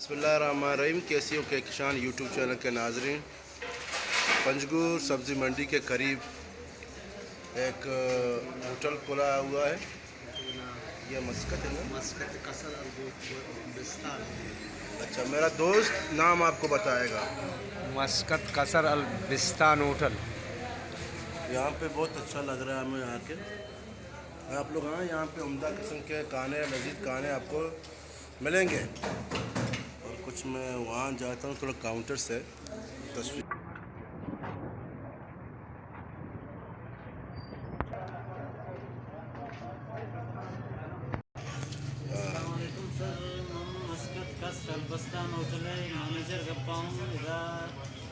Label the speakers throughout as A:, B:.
A: बिस्मिल्लाहिर्रहमानिर्रहीम। कैसी हो किसान यूट्यूब चैनल के नाजरीन, पंजगुर सब्ज़ी मंडी के करीब एक होटल खुला हुआ है। ये मस्कत है ना?
B: मस्कत कसर अल-बिस्तान।
A: अच्छा, मेरा दोस्त नाम आपको बताएगा।
B: मस्कत कसर अल-बिस्तान होटल।
A: यहाँ पे बहुत अच्छा लग रहा है हमें आके। आप लोग आए, यहाँ पे उम्दा किस्म के खाने, लजीज खाने आपको मिलेंगे। और कुछ मैं वहाँ जाता हूँ, थोड़ा काउंटर से तस्वीर।
C: बस्तान होटल है, मैनेजर गप्पा हूँ इधर।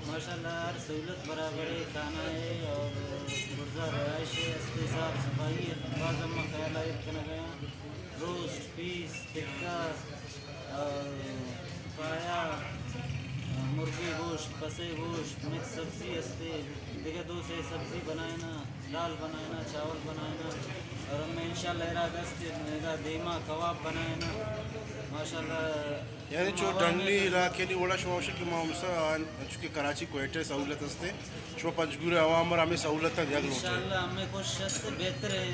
C: माशाल्लाह हर सहूलत बराबर है, खाना है और गुर्जा रहाइश है, असली साफ सफाई है, बाज़म्मा ख्याल आयत करना गया। रोस्ट, पीस, टिक्का और पाया, मुर्गी गोश्त, पसे गोश्त, मिक्स सब्ज़ी असते देखिए दो से सब्ज़ी बनाए ना, दाल बनाए ना, चावल बनाए ना, और हमें इंशाल्लाह इरादा है दीमा कबाब बनाए ना माशाल्लाह।
A: यानी जो दंडली इलाके वडा शोशे की मामसा चूँकि कराची कोयटे सहूलत असते शो पंजगुर अवामर हमें सहूलत दिया
C: इंशाल्लाह हमें कोशिश बेहतर है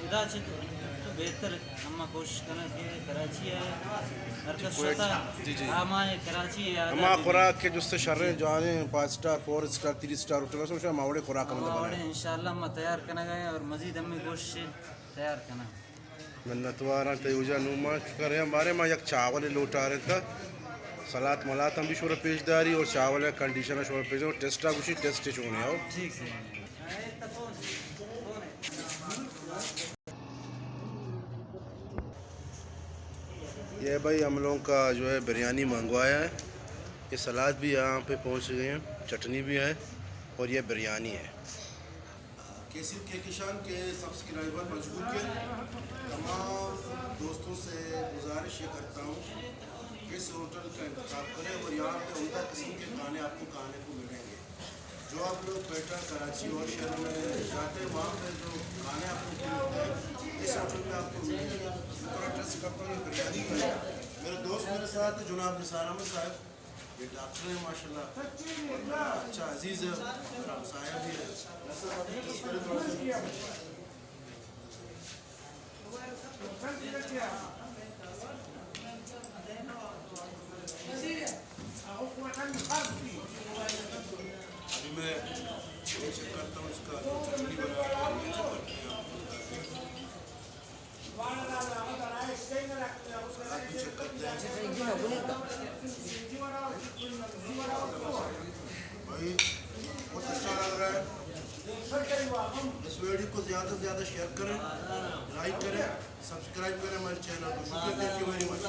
C: इधर से तो बेहतर हम कोशिश करें कि कराची है हरकत शता हमारे कराची है
A: हमारा खुराक के जिससे शर्रे जाने 5 स्टार 4 स्टार 3 स्टार होटल से उसमें मावड़े खुराक हम बनाए
C: इंशाल्लाह हम तैयार करना गए और मज़ीद हमें कोशिश तैयार करना
A: मन्नतवारा तयूजा नुमा करे हमारे माँ एक चावल लोटा रहे था सलाद मलात हम भी शोर पेशदारी और चावल है कंडीशन शोर पेश और टेस्टा कुछ टेस्ट होने आओ
C: ठीक से।
A: ये भाई हम लोगों का जो है बिरयानी मंगवाया है, ये सलाद भी यहाँ पे पहुँच गए हैं, चटनी भी है और ये बिरयानी है। केसी के किसान के सब्सक्राइबर मजबूर के तमाम दोस्तों से गुजारिश ये करता हूँ कि इस होटल का इंतखाब करें और यहाँ पे उम्दा किस्म के खाने आपको खाने को मिलेंगे। जो आप लोग पेटा कराची और शहर में जाते हैं वहाँ पे जो खाने आपको मिलते हैं इस होटल में आपको मिलेंगे। थोड़ा टेस्ट करता हूँ बिरयानी में। मेरे दोस्त मेरे साथ जुनाब निसार अहमद साहब, ये डॉक्टर है माशाल्लाह, अच्छा अजीज़ है, मेरा हमसाया भी है। अभी मैं चेक करता हूँ इसका चटनी बना भाई बहुत अच्छा लग रहा है। इस वीडियो को ज़्यादा से ज़्यादा शेयर करें, लाइक करें, सब्सक्राइब करें हमारे चैनल को। शुक्रिया, थैंक यू वेरी मच।